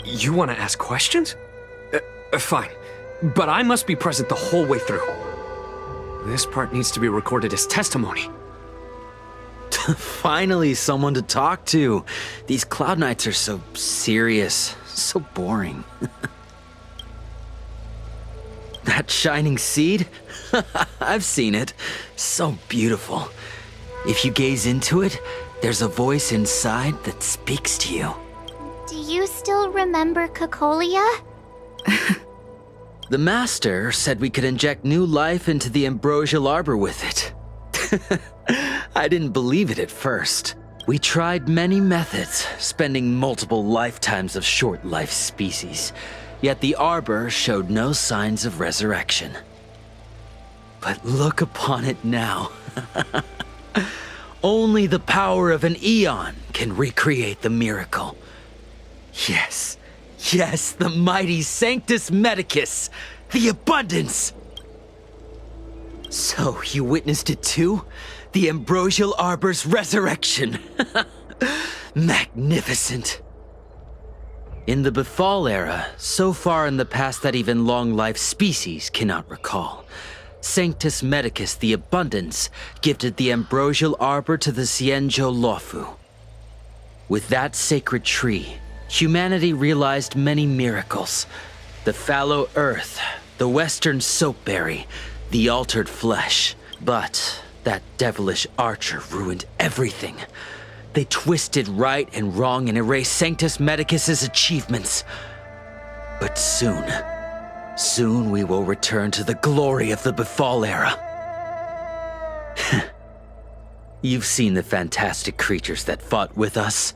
You want to ask questions? Fine. But I must be present the whole way through. This part needs to be recorded as testimony. Finally, someone to talk to. These Cloud Knights are so serious, so boring. That shining seed? I've seen it. So beautiful. If you gaze into it, there's a voice inside that speaks to you. Do you still remember Cocolia? The Master said we could inject new life into the ambrosial arbor with it. I didn't believe it at first. We tried many methods, spending multiple lifetimes of short-life species, yet the arbor showed no signs of resurrection. But look upon it now. Only the power of an eon can recreate the miracle. Yes, the mighty Sanctus Medicus, the abundance! So, you witnessed it too? The ambrosial arbor's resurrection! Magnificent! In the Befall era, so far in the past that even long-life species cannot recall, Sanctus Medicus the Abundance gifted the ambrosial arbor to the Xianzhou Luofu. With that sacred tree, humanity realized many miracles. The fallow earth, the western soapberry, the altered flesh. But that devilish archer ruined everything. They twisted right and wrong and erased Sanctus Medicus's achievements. But soon we will return to the glory of the Befall era. You've seen the fantastic creatures that fought with us.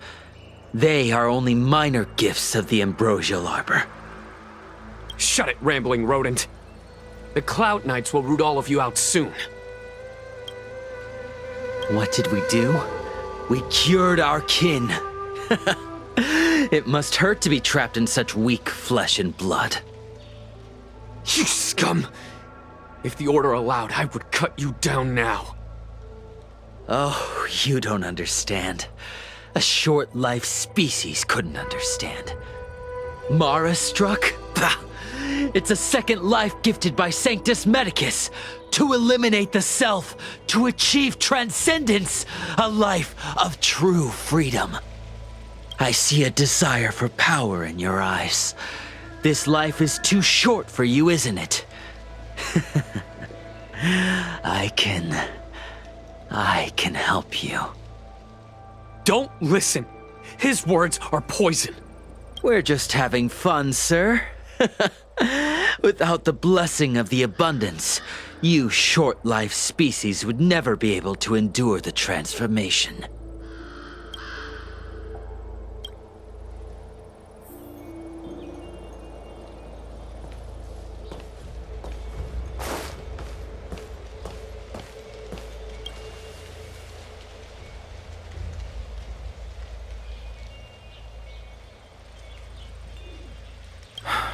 They are only minor gifts of the ambrosial arbor. Shut it, rambling rodent. The Cloud Knights will root all of you out soon. What did we do? We cured our kin. It must hurt to be trapped in such weak flesh and blood. You scum! If the Order allowed, I would cut you down now. Oh, you don't understand. A short-life species couldn't understand. Mara struck? Bah! It's a second life gifted by Sanctus Medicus to eliminate the self, to achieve transcendence, a life of true freedom. I see a desire for power in your eyes. This life is too short for you, isn't it? I can help you. Don't listen. His words are poison. We're just having fun, sir. Without the blessing of the abundance, you short-life species would never be able to endure the transformation.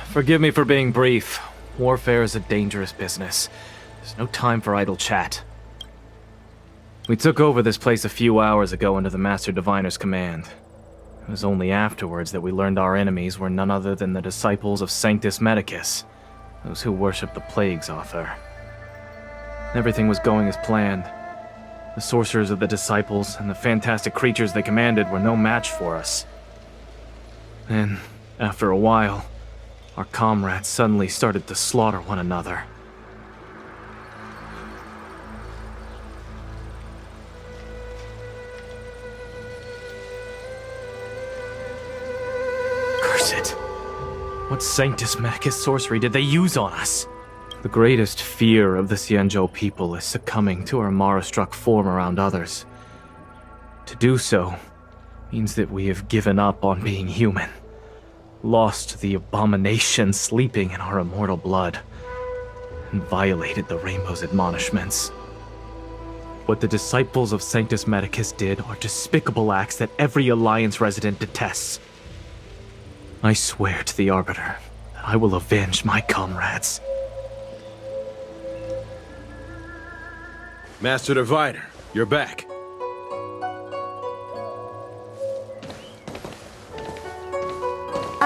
Forgive me for being brief. Warfare is a dangerous business. There's no time for idle chat. We took over this place a few hours ago under the Master Diviner's command. It was only afterwards that we learned our enemies were none other than the disciples of Sanctus Medicus, those who worship the Plague's author. Everything was going as planned. The sorcerers of the disciples and the fantastic creatures they commanded were no match for us. Then, after a while, our comrades suddenly started to slaughter one another. Curse it! What Sanctus Medicus sorcery did they use on us? The greatest fear of the Xianzhou people is succumbing to our Mara-struck form around others. To do so means that we have given up on being human. Lost the abomination sleeping in our immortal blood, and violated the Rainbow's admonishments. What the disciples of Sanctus Medicus did are despicable acts that every Alliance resident detests. I swear to the Arbiter that I will avenge my comrades. Master Diviner, you're back.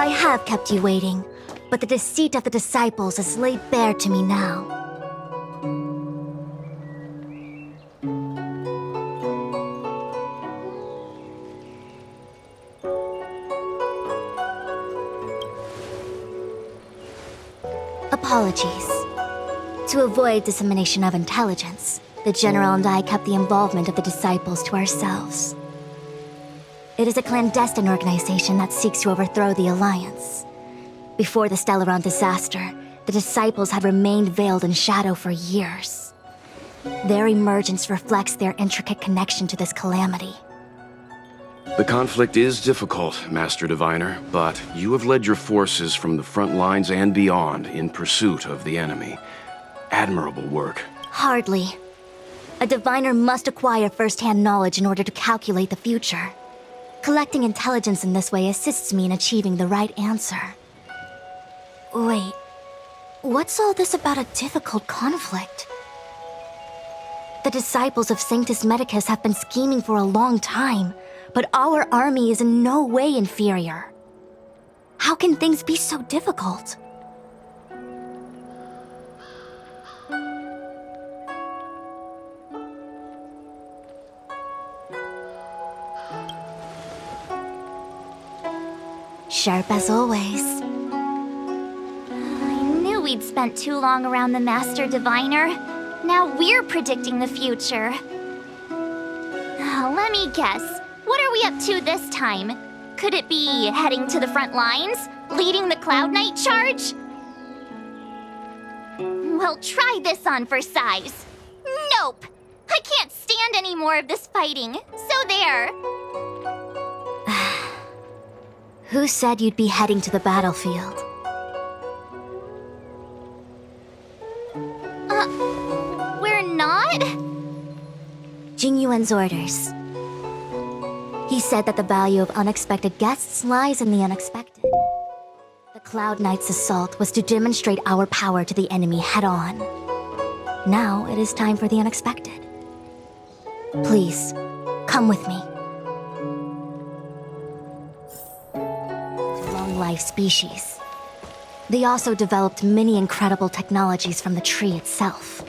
I have kept you waiting, but the deceit of the disciples is laid bare to me now. Apologies. To avoid dissemination of intelligence, the General and I kept the involvement of the disciples to ourselves. It is a clandestine organization that seeks to overthrow the Alliance. Before the Stellaron disaster, the disciples had remained veiled in shadow for years. Their emergence reflects their intricate connection to this calamity. The conflict is difficult, Master Diviner, but you have led your forces from the front lines and beyond in pursuit of the enemy. Admirable work. Hardly. A diviner must acquire first-hand knowledge in order to calculate the future. Collecting intelligence in this way assists me in achieving the right answer. Wait, what's all this about a difficult conflict? The disciples of Sanctus Medicus have been scheming for a long time, but our army is in no way inferior. How can things be so difficult? Sharp as always. I knew we'd spent too long around the Master Diviner. Now we're predicting the future. Let me guess. What are we up to this time? Could it be heading to the front lines? Leading the Cloud Knight charge? Well, try this on for size. Nope! I can't stand any more of this fighting. So there. Who said you'd be heading to the battlefield? We're not? Jingyuan's orders. He said that the value of unexpected guests lies in the unexpected. The Cloud Knight's assault was to demonstrate our power to the enemy head-on. Now it is time for the unexpected. Please, come with me. Long-life species. They also developed many incredible technologies from the tree itself.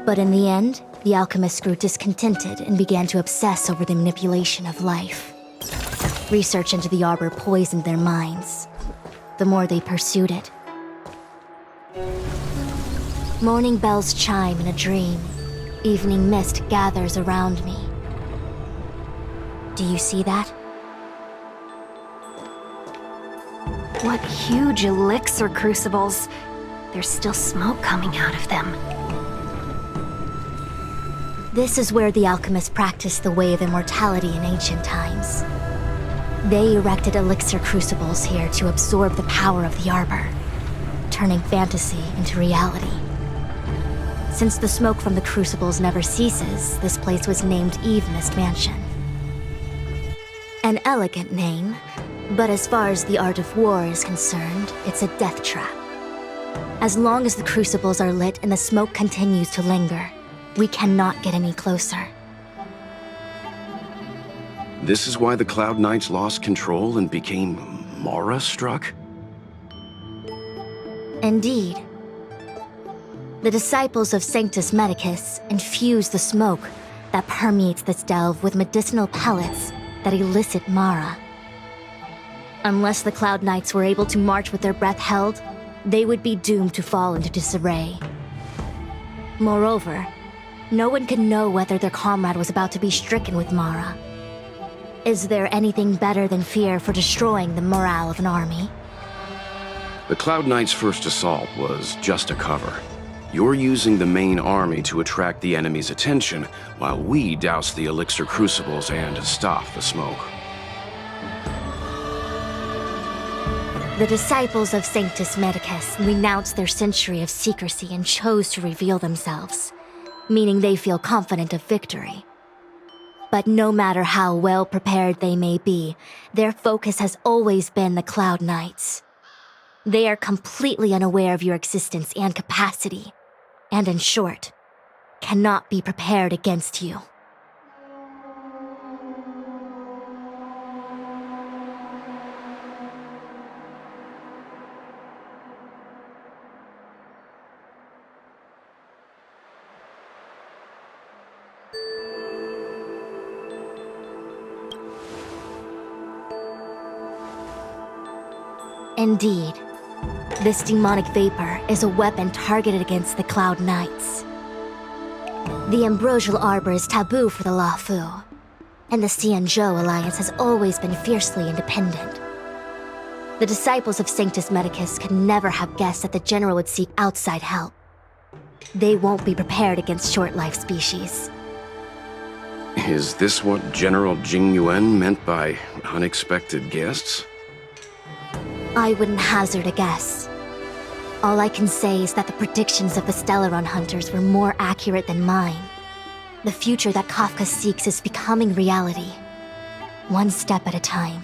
But in the end, the alchemists grew discontented and began to obsess over the manipulation of life. Research into the arbor poisoned their minds. The more they pursued it. Morning bells chime in a dream. Evening mist gathers around me. Do you see that? What huge elixir crucibles. There's still smoke coming out of them. This is where the alchemists practiced the way of immortality in ancient times. They erected elixir crucibles here to absorb the power of the arbor, turning fantasy into reality. Since the smoke from the crucibles never ceases, this place was named Eve Mist Mansion. An elegant name, but as far as the art of war is concerned, it's a death trap. As long as the crucibles are lit and the smoke continues to linger, we cannot get any closer. This is why the Cloud Knights lost control and became Mara-struck? Indeed. The disciples of Sanctus Medicus infuse the smoke that permeates this delve with medicinal pellets that elicit Mara. Unless the Cloud Knights were able to march with their breath held, they would be doomed to fall into disarray. Moreover, no one could know whether their comrade was about to be stricken with Mara. Is there anything better than fear for destroying the morale of an army? The Cloud Knights' first assault was just a cover. You're using the main army to attract the enemy's attention, while we douse the elixir crucibles and stop the smoke. The disciples of Sanctus Medicus renounced their century of secrecy and chose to reveal themselves, meaning they feel confident of victory. But no matter how well prepared they may be, their focus has always been the Cloud Knights. They are completely unaware of your existence and capacity, and in short, cannot be prepared against you. Indeed. This demonic vapor is a weapon targeted against the Cloud Knights. The Ambrosial Arbor is taboo for the Luofu, and the Xianzhou Alliance has always been fiercely independent. The disciples of Sanctus Medicus could never have guessed that the General would seek outside help. They won't be prepared against short-life species. Is this what General Jingyuan meant by unexpected guests? I wouldn't hazard a guess. All I can say is that the predictions of the Stellaron hunters were more accurate than mine. The future that Kafka seeks is becoming reality, one step at a time.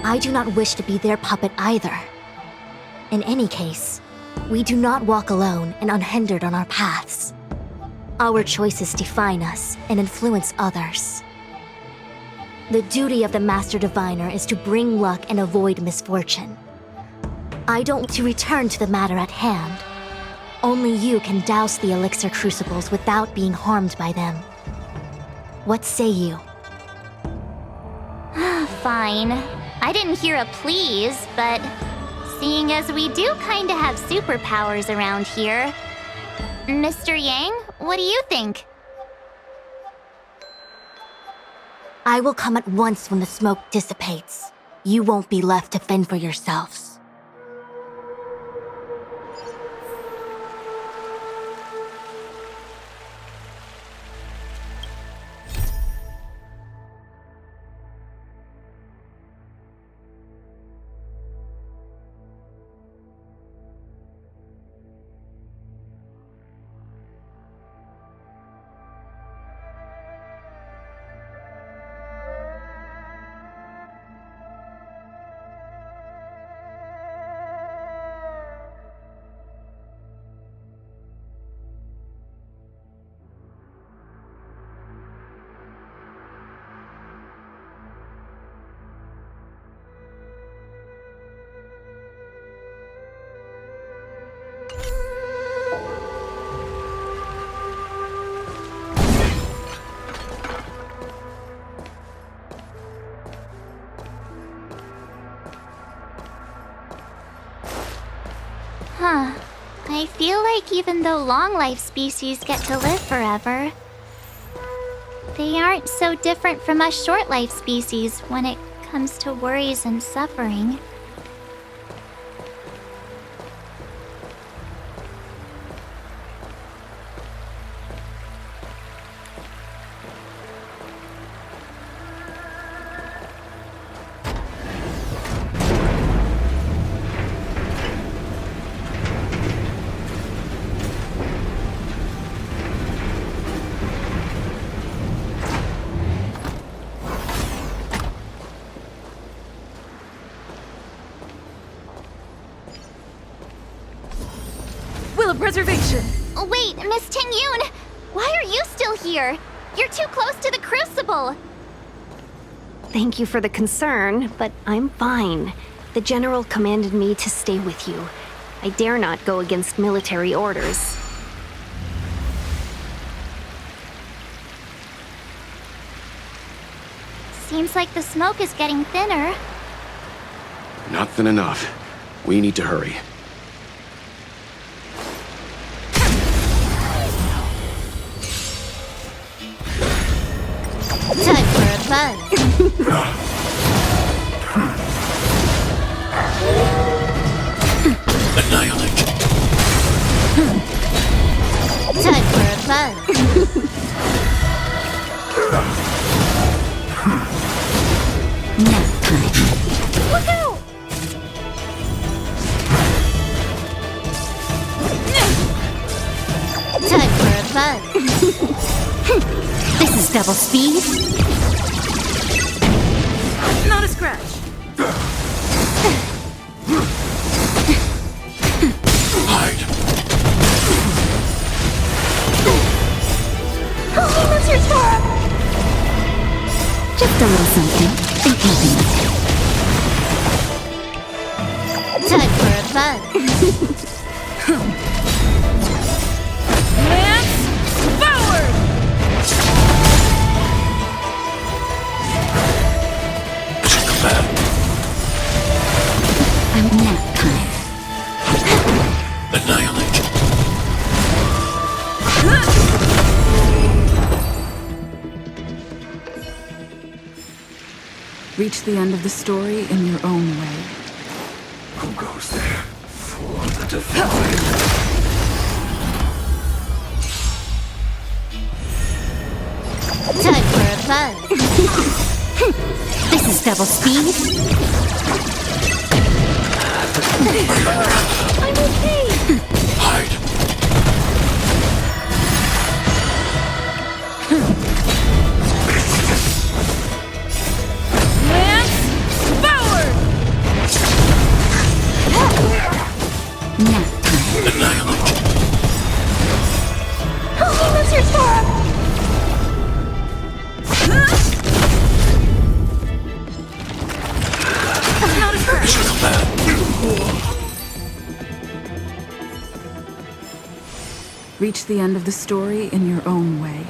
I do not wish to be their puppet either. In any case, we do not walk alone and unhindered on our paths. Our choices define us and influence others. The duty of the Master Diviner is to bring luck and avoid misfortune. I don't want to return to the matter at hand. Only you can douse the elixir crucibles without being harmed by them. What say you? Fine. I didn't hear a please, but seeing as we do kinda have superpowers around here, Mr. Yang, what do you think? I will come at once when the smoke dissipates. You won't be left to fend for yourselves. I feel like even though long-life species get to live forever, they aren't so different from us short-life species when it comes to worries and suffering. Preservation! Wait, Miss Tingyun! Why are you still here? You're too close to the crucible! Thank you for the concern, but I'm fine. The General commanded me to stay with you. I dare not go against military orders. Seems like the smoke is getting thinner. Not thin enough. We need to hurry. Time for a buzz. Annihilate. Time for a buzz. Look out! Time for a buzz. This is double speed. Not a scratch. Hide. What's your storm? Just a little something. Think nothing. Time for a fun. Lance forward! I'm nap time. Annihilate. Reach the end of the story in your own way. Who goes there for the divine? Time for a buzz. This is double speed. I'm okay. Hide. Lance forward! Nap time. Annihilate. Oh, he moves your Clara! Mission command. Reach the end of the story in your own way.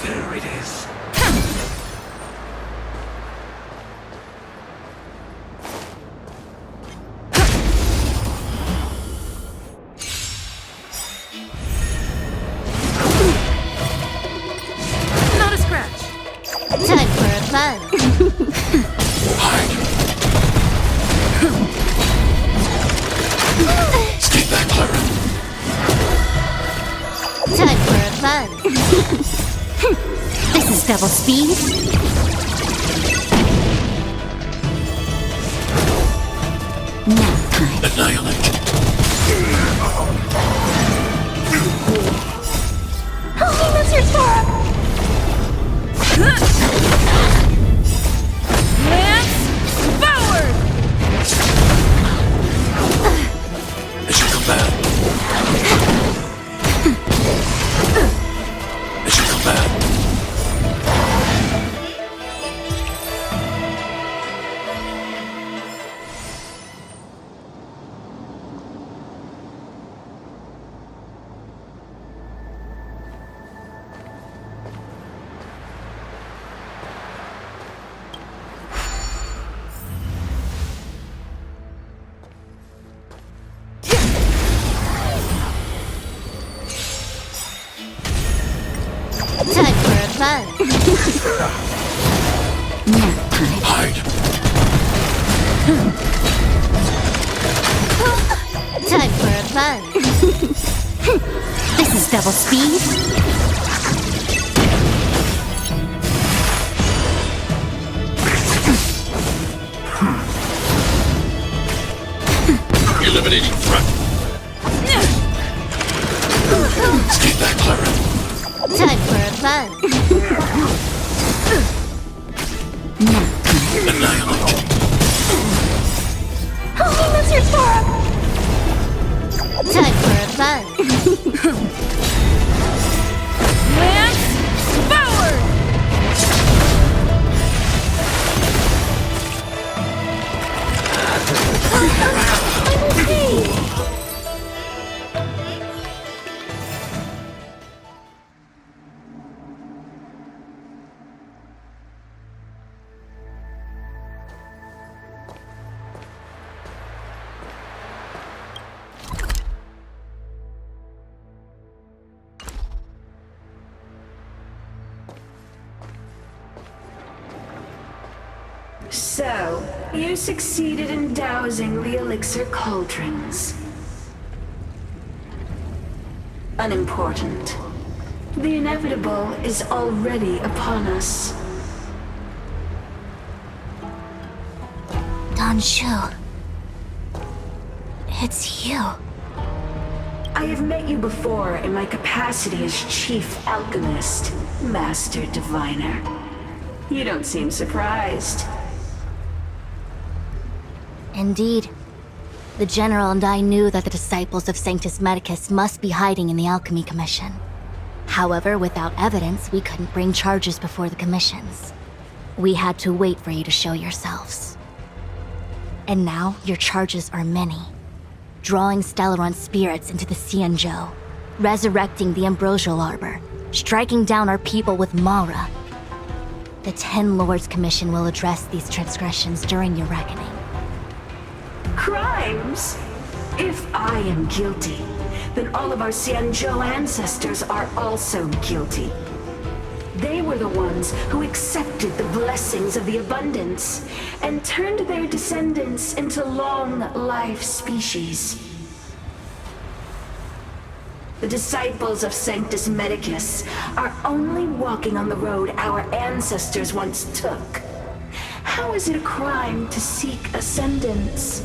There it is. Not a scratch. Time for a buzz. Hide. Stay back, Clara. Time for a buzz. This is double speed. Nap time. Annihilate. Oh, he moves your Clara! Lance forward! Mission command. Mission command. Time for a buzz. Nap time. Hide. Time for a buzz. This is double speed. Eliminating threat. Stay back, Clara. Time for a buzz. Nap time. Annihilate. Oh, he moves your Clara! Time for a buzz. Lance forward! So, you succeeded in dousing the elixir cauldrons. Unimportant. The inevitable is already upon us. Don Shu. It's you. I have met you before in my capacity as Chief Alchemist, Master Diviner. You don't seem surprised. Indeed. The General and I knew that the disciples of Sanctus Medicus must be hiding in the Alchemy Commission. However, without evidence, we couldn't bring charges before the commissions. We had to wait for you to show yourselves. And now, your charges are many. Drawing Stellaron spirits into the Xianzhou, resurrecting the Ambrosial Arbor, striking down our people with Mara. The Ten Lords Commission will address these transgressions during your reckoning. Crimes? If I am guilty, then all of our Xianzhou ancestors are also guilty. They were the ones who accepted the blessings of the abundance and turned their descendants into long-life species. The disciples of Sanctus Medicus are only walking on the road our ancestors once took. How is it a crime to seek ascendance?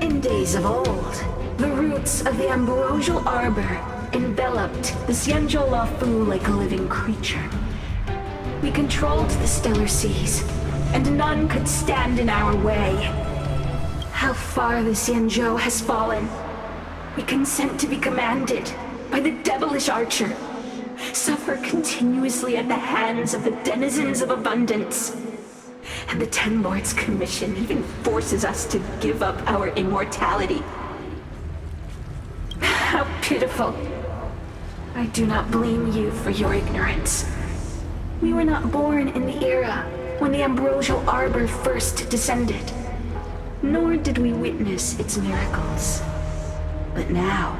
In days of old, the roots of the Ambrosial Arbor enveloped the Xianzhou Lafu like a living creature. We controlled the stellar seas, and none could stand in our way. How far the Xianzhou has fallen. We consent to be commanded by the devilish archer, suffer continuously at the hands of the denizens of abundance. And the Ten Lords Commission even forces us to give up our immortality. How pitiful. I do not blame you for your ignorance. We were not born in the era when the Ambrosial Arbor first descended, nor did we witness its miracles. But now,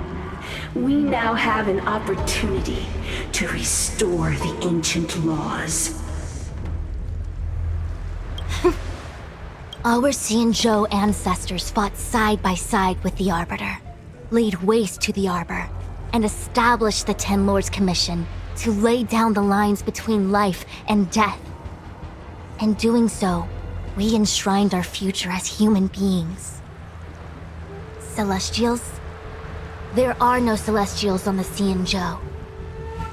we now have an opportunity to restore the ancient laws. Our Xianzhou ancestors fought side by side with the Arbiter, laid waste to the Arbor, and established the Ten Lords Commission to lay down the lines between life and death. In doing so, we enshrined our future as human beings. Celestials? There are no Celestials on the Xianzhou.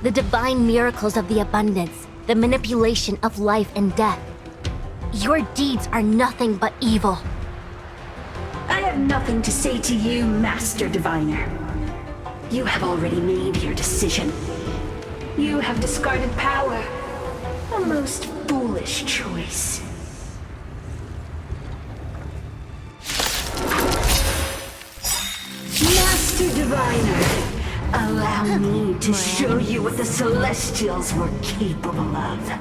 The divine miracles of the abundance, the manipulation of life and death. Your deeds are nothing but evil. I have nothing to say to you, Master Diviner. You have already made your decision. You have discarded power. A most foolish choice. Master Diviner, allow me to show you what the Celestials were capable of.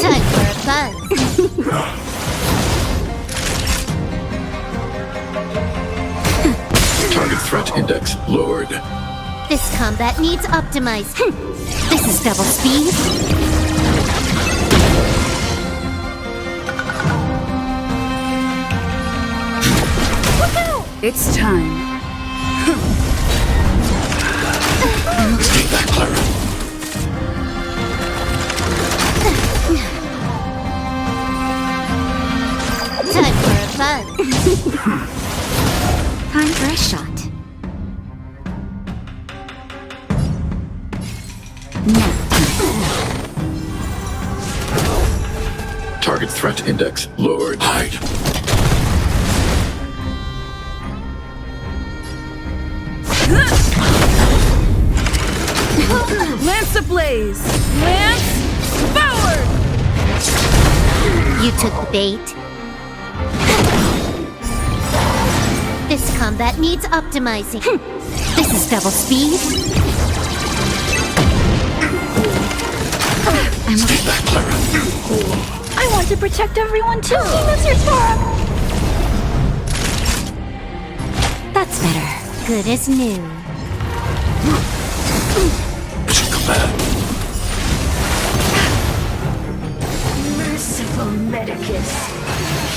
Time for a buzz. Target threat index lowered. This combat needs optimized. This is double speed. It's time. Stay back, Clara. Time for a buzz. Time for a shot. Target threat index lowered. Hide. Lance ablaze! Lance forward! You took the bait. This combat needs optimizing. This is double speed. Stay back, Clara. I want to protect everyone too! Mr. Torm! That's better. Good as new. Mission command. Merciful Medicus,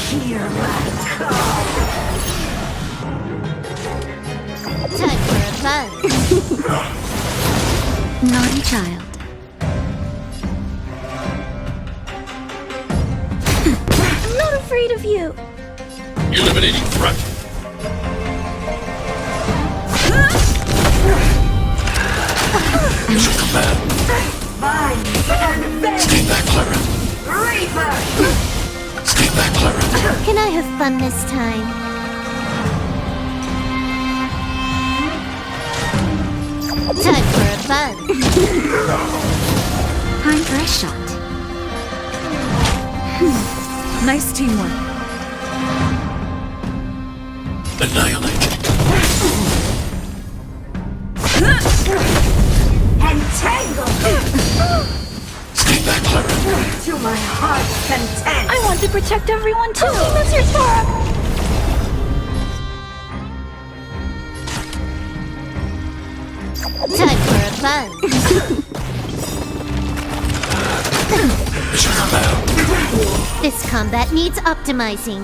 hear my call. Time for a buzz. Naughty child. I'm not afraid of you. Eliminating threat. command. Mine and vengeance. Stay back, Clara. Reaper! Stay back, Clara. Can I have fun this time? Time for a bun. Time for a shot. Nice teamwork. Annihilate. Entangle! Stay back, Clara. To my heart's content! I want to protect everyone too! That's your Clara! Time for a bun. Mission command. This combat needs optimizing.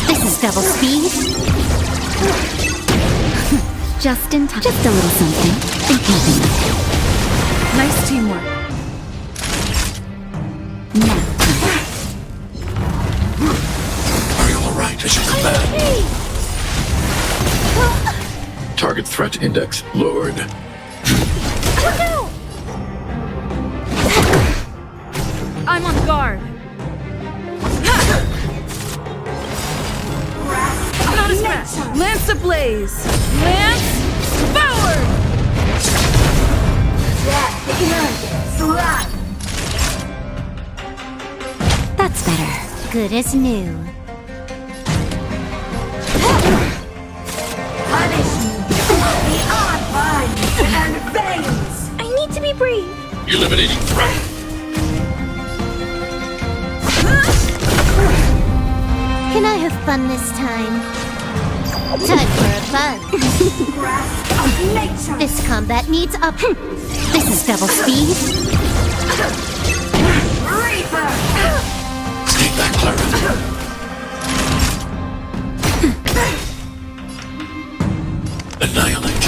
This is double speed. Just in time. Just a little something. And keeping it. Nice teamwork. Now. Are you alright? Mission command. Target threat index lowered. I'm on guard. Not a scratch. Lance ablaze. Lance forward. That's better. Good as new. Punish me beyond vines and veins! I need to be brave! Eliminating threat. Can I have fun this time? Time for a bun. Grasp of nature! This combat needs up. This is double speed. Reaper! Stay back, Clara. Annihilate.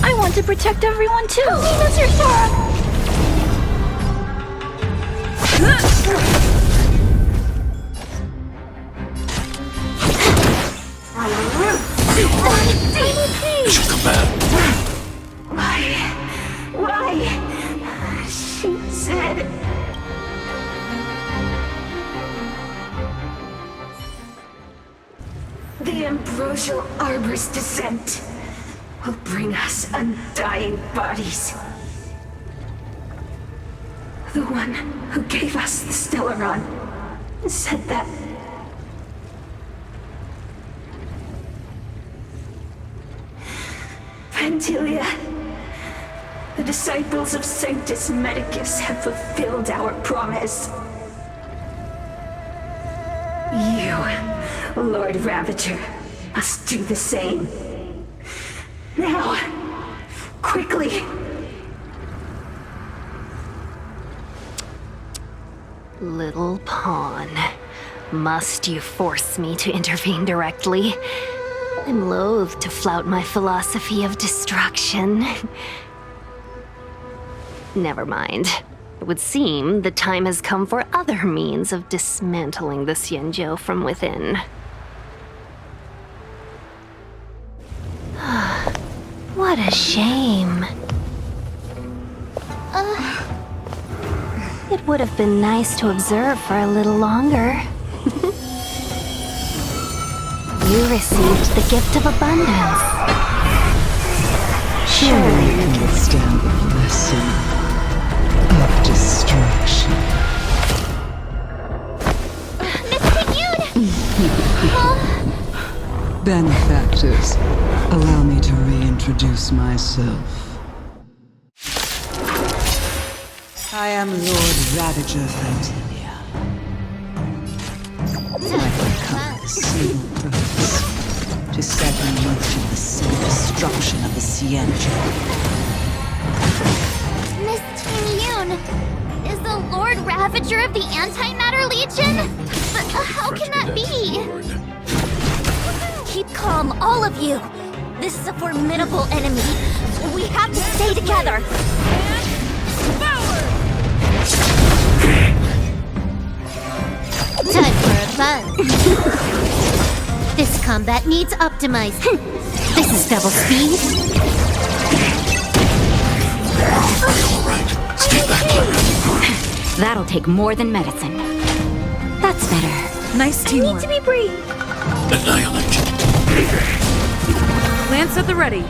I want to protect everyone too! That's your Clara! My roots! Are you alright? Mission command. Why? She said... The ambrosial arbor's descent will bring us undying bodies. The one who gave us the Stellaron said that. Vantilia, the disciples of Sanctus Medicus have fulfilled our promise. You, Lord Ravager, must do the same. Now, quickly. Little pawn. Must you force me to intervene directly? I'm loath to flout my philosophy of destruction. Never mind. It would seem the time has come for other means of dismantling the Xianzhou from within. What a shame. It would have been nice to observe for a little longer. You received the gift of abundance. Surely you can withstand the blessing of destruction. Miss Tingyun! Benefactors, allow me to reintroduce myself. I am Lord Ravager Vantilia. I have come with a single purpose: to set in motion the civil destruction of the Xianzhou. Miss Tingyun! Is the Lord Ravager of the Antimatter Legion? But how can that be? Keep calm, all of you. This is a formidable enemy. We have to stay together. Time for a bun. This combat needs optimizing. This is double speed. Alright, stay back, Clara. That'll take more than medicine. That's better. Nice teamwork. Need to be brave. Annihilate. Lance at the ready.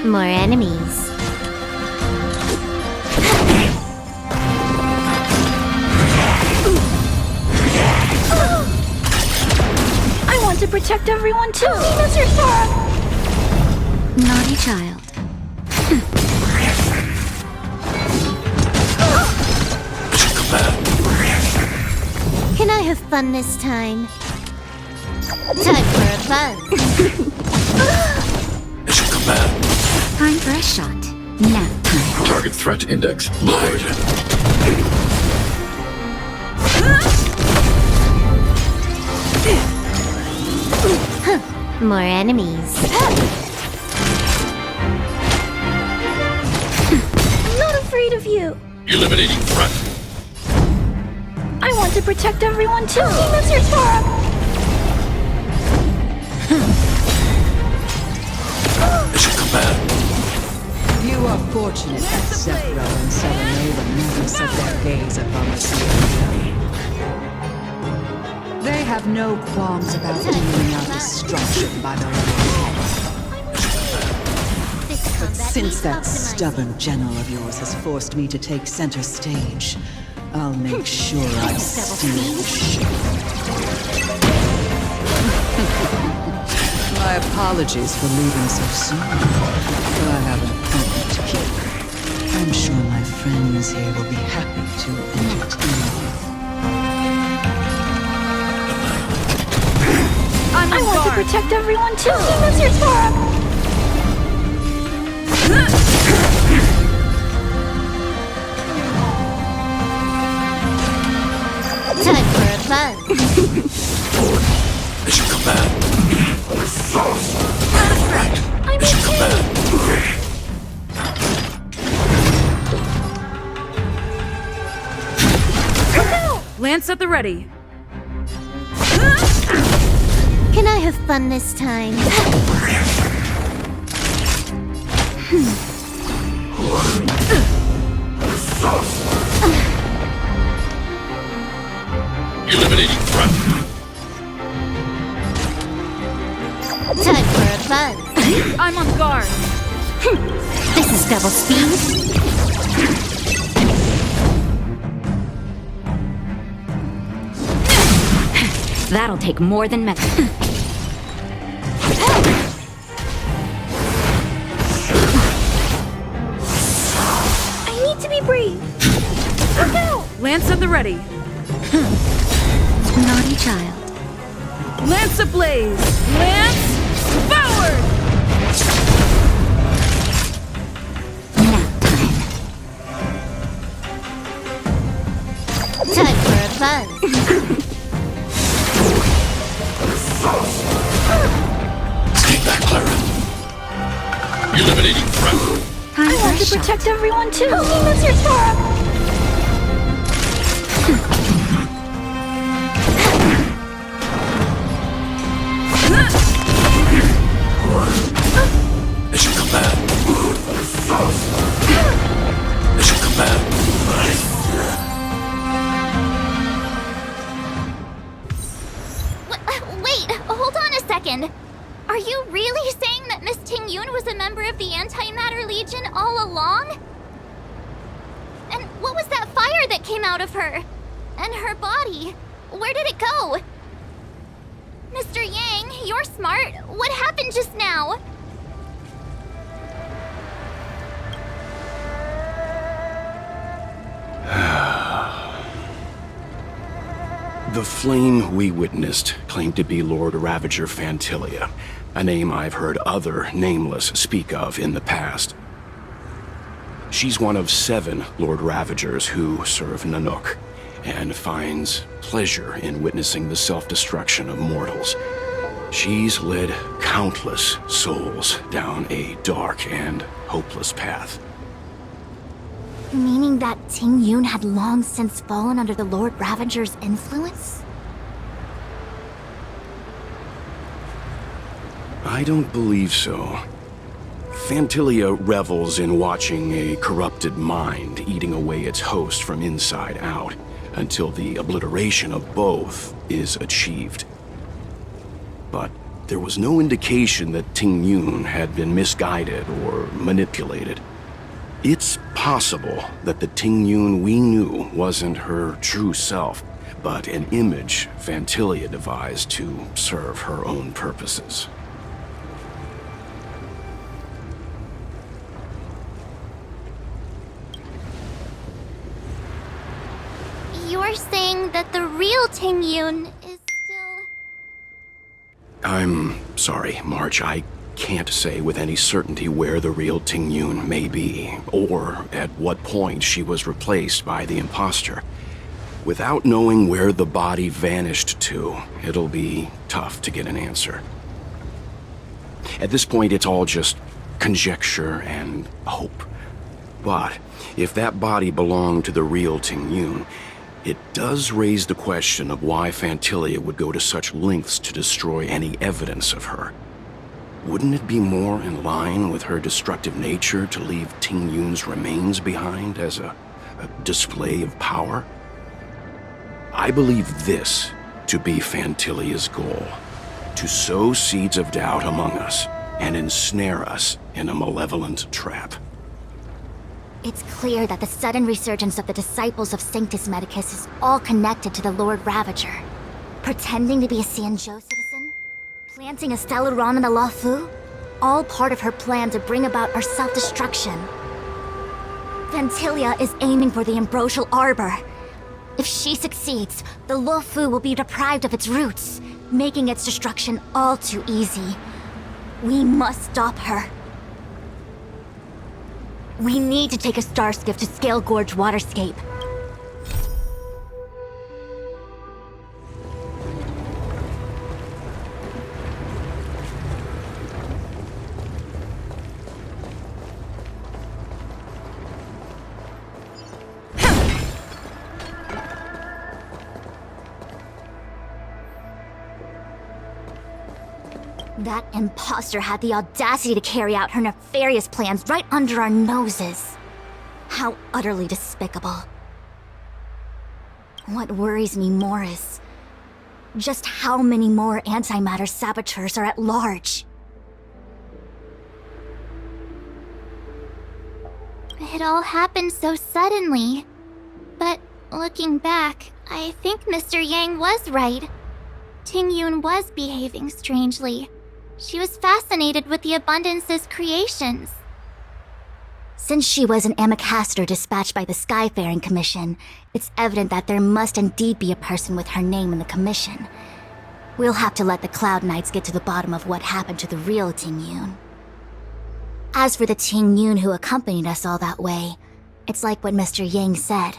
More enemies. I want to protect everyone too. That's your Clara. Naughty child. Can I have fun this time? Time for a buzz. Time for a shot. Nap time. Target threat index lowered. More enemies. I'm not afraid of you. Eliminating threat. I want to protect everyone too. That's your Clara. You are fortunate that Zephyro and Serenade will never set their gaze upon the sea. They have no qualms about dealing out destruction by the way. But since that stubborn general of yours has forced me to take center stage, I'll make sure I steal the show. My apologies for leaving so soon, but I have an appointment to keep. I'm sure my friends here will be happy to entertain you. I want to protect everyone too. That's your Clara. Time for a buzz. Mission command. I'm Mission command. Lance at the ready. Can I have fun this time? Eliminating threat. Time for a buzz. I'm on guard. This is double speed. That'll take more than medicine. I need to be brave. Look out! Lance at the ready. Naughty child. Lance ablaze. Lance forward. Nap time. Time for a buzz. Stay back, Clara. Eliminating threat. I want to protect everyone too. That's your Clara. Mission command. Mission command. Wait, hold on a second. Are you really saying that Miss Tingyun was a member of the Antimatter Legion all along? And what was that fire that came out of her? And her body? Where did it go? Mr. Yang, you're smart. What happened just now? The flame we witnessed claimed to be Lord Ravager Fantilia, a name I've heard other Nameless speak of in the past. She's one of 7 Lord Ravagers who serve Nanook, and finds pleasure in witnessing the self-destruction of mortals. She's led countless souls down a dark and hopeless path. Meaning that Tingyun had long since fallen under the Lord Ravager's influence? I don't believe so. Phantilia revels in watching a corrupted mind eating away its host from inside out until the obliteration of both is achieved. But there was no indication that Tingyun had been misguided or manipulated. It's possible that the Tingyun we knew wasn't her true self, but an image Phantilia devised to serve her own purposes. You're saying that the real Tingyun is still... I'm sorry, March. I can't say with any certainty where the real Tingyun may be, or at what point she was replaced by the imposter. Without knowing where the body vanished to, it'll be tough to get an answer. At this point, it's all just conjecture and hope. But if that body belonged to the real Tingyun, it does raise the question of why Phantilia would go to such lengths to destroy any evidence of her. Wouldn't it be more in line with her destructive nature to leave Tingyun's remains behind as a display of power? I believe this to be Phantilia's goal: to sow seeds of doubt among us and ensnare us in a malevolent trap. It's clear that the sudden resurgence of the disciples of Sanctus Medicus is all connected to the Lord Ravager. Pretending to be a Xianzhou citizen? Planting a Stellaron in the Luofu? All part of her plan to bring about our self-destruction. Phantilia is aiming for the Ambrosial Arbor. If she succeeds, the Luofu will be deprived of its roots, making its destruction all too easy. We must stop her. We need to take a star skiff to Scale Gorge Waterscape. That imposter had the audacity to carry out her nefarious plans right under our noses. How utterly despicable. What worries me more is just how many more antimatter saboteurs are at large. It all happened so suddenly. But looking back, I think Mr. Yang was right. Tingyun was behaving strangely. She was fascinated with the Abundance's creations. Since she was an Amicastor dispatched by the Skyfaring Commission, it's evident that there must indeed be a person with her name in the commission. We'll have to let the Cloud Knights get to the bottom of what happened to the real Tingyun. As for the Tingyun who accompanied us all that way, it's like what Mr. Yang said.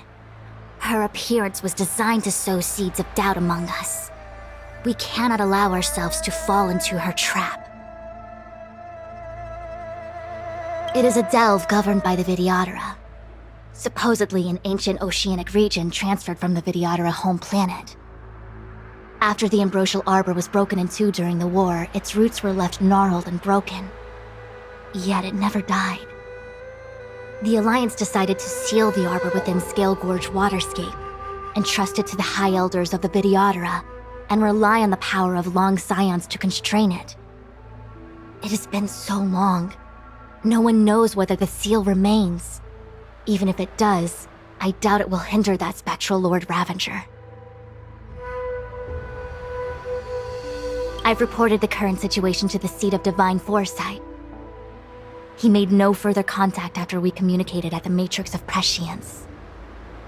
Her appearance was designed to sow seeds of doubt among us. We cannot allow ourselves to fall into her trap. It is a delve governed by the Vidyadhara, supposedly an ancient oceanic region transferred from the Vidyadhara home planet. After the Ambrosial Arbor was broken in two during the war, its roots were left gnarled and broken. Yet it never died. The Alliance decided to seal the Arbor within Scale Gorge Waterscape, entrust it to the High Elders of the Vidyadhara, and rely on the power of long scions to constrain it. It has been so long. No one knows whether the seal remains. Even if it does, I doubt it will hinder that spectral Lord Ravager. I've reported the current situation to the Seat of Divine Foresight. He made no further contact after we communicated at the Matrix of Prescience.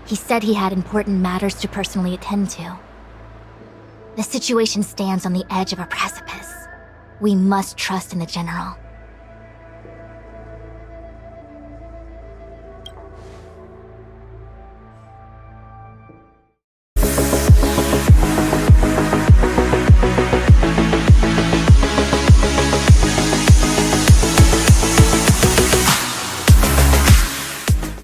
He said he had important matters to personally attend to. The situation stands on the edge of a precipice. We must trust in the General.